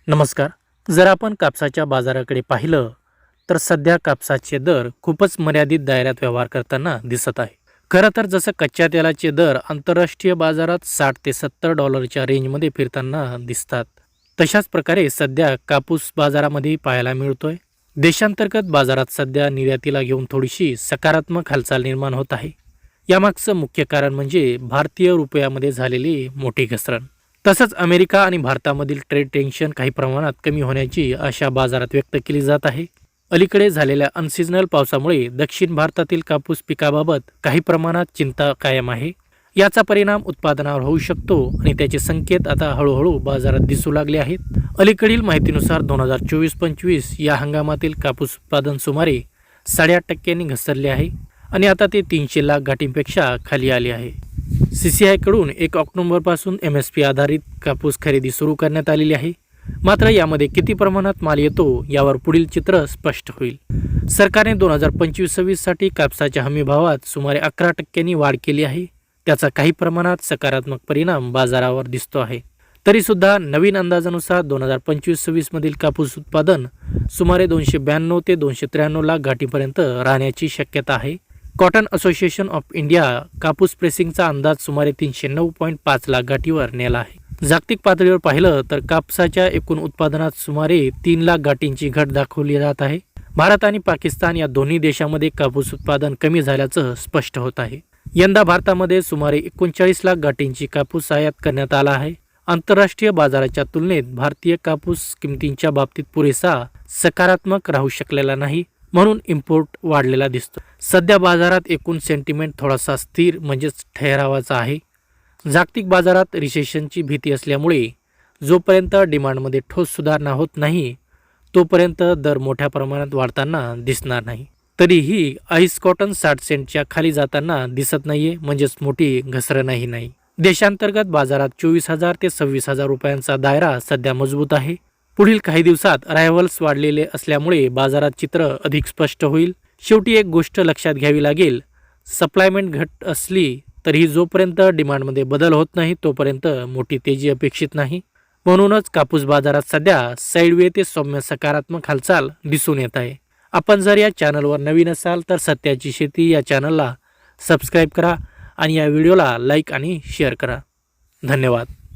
नमस्कार. जर आपण कापसाच्या बाजाराकडे पाहिलं तर सध्या कापसाचे दर खूपच मर्यादित दायऱ्यात व्यवहार करताना दिसत आहे. खरं तर जसं कच्च्या तेलाचे दर आंतरराष्ट्रीय बाजारात 60 ते $70च्या रेंजमध्ये फिरताना दिसतात, तशाच प्रकारे सध्या कापूस बाजारामध्ये पाहायला मिळतोय. देशांतर्गत बाजारात सध्या निर्यातीला घेऊन थोडीशी सकारात्मक हालचाल निर्माण होत आहे. यामागचं मुख्य कारण म्हणजे भारतीय रुपयामध्ये झालेली मोठी घसरण. तसंच अमेरिका आणि भारतामधील ट्रेड टेन्शन काही प्रमाणात कमी होण्याची आशा बाजारात व्यक्त केली जात आहे. अलीकडे झालेल्या अनसिजनल पावसामुळे दक्षिण भारतातील कापूस पिकाबाबत काही प्रमाणात चिंता कायम आहे. याचा परिणाम उत्पादनावर होऊ शकतो आणि त्याचे संकेत आता हळूहळू बाजारात दिसू लागले आहेत. अलीकडील माहितीनुसार 2024-25 या हंगामातील कापूस उत्पादन सुमारे 8.5% घसरले आहे आणि आता ते 300 लाख गाठींपेक्षा खाली आले आहे. CCI कडून 1 ऑक्टोबरपासून MSP आधारित कापूस खरेदी सुरू करण्यात आलेली आहे. मात्र यामध्ये किती प्रमाणात माल येतो यावर पुढील चित्र स्पष्ट होईल. सरकारने 2025-26 साठी कापसाच्या हमीभावात सुमारे 11% वाढ केली आहे. त्याचा काही प्रमाणात सकारात्मक परिणाम बाजारावर दिसतो आहे. तरी सुद्धा नवीन अंदाजानुसार 2025-26 मधील कापूस उत्पादन सुमारे 292 ते 293 लाख गाठीपर्यंत राहण्याची शक्यता आहे. कॉटन असोसिएशन ऑफ इंडिया कापूस प्रेसिंगचा अंदाज सुमारे 309.5 लाख गाठीवर नेला आहे. जागतिक पातळीवर पाहिलं तर कापसाच्या एकूण उत्पादनात सुमारे 3 लाख गाठींची घट दाखवली जात आहे. भारत आणि पाकिस्तान या दोन्ही देशांमध्ये कापूस उत्पादन कमी झाल्याचं स्पष्ट होत आहे. यंदा भारतामध्ये सुमारे 39 लाख गाठींची कापूस आयात करण्यात आला आहे. आंतरराष्ट्रीय बाजाराच्या तुलनेत भारतीय कापूस किमतींच्या बाबतीत पुरेसा सकारात्मक राहू शकलेला नाही, म्हणून इम्पोर्ट वाढलेला दिसतो. सध्या बाजारात एकूण सेंटिमेंट थोडासा स्थिर म्हणजेच ठहरावाचा आहे. जागतिक बाजारात रिसेशनची भीती असल्यामुळे जोपर्यंत डिमांडमध्ये ठोस सुधारणा होत नाही तोपर्यंत दर मोठ्या प्रमाणात वाढताना दिसणार नाही. तरीही आईस कॉटन 60 सेंटच्या खाली जाताना दिसत नाहीये, म्हणजेच मोठी घसरणही नाही. देशांतर्गत बाजारात 24,000 ते 26,000 रुपयांचा दायरा सध्या मजबूत आहे. पुढील काही दिवसात रायव्हल्स वाढलेले असल्यामुळे बाजारात चित्र अधिक स्पष्ट होईल. शेवटी एक गोष्ट लक्षात घ्यावी लागेल, सप्लायमेंट घट असली तरीही जोपर्यंत डिमांडमध्ये बदल होत नाही तोपर्यंत मोठी तेजी अपेक्षित नाही. म्हणूनच कापूस बाजारात सध्या साईडवे ते सौम्य सकारात्मक हालचाल दिसून येत आहे. आपण जर या चॅनलवर नवीन असाल तर सत्याची शेती या चॅनलला सबस्क्राईब करा आणि या व्हिडिओला लाईक आणि शेअर करा. धन्यवाद.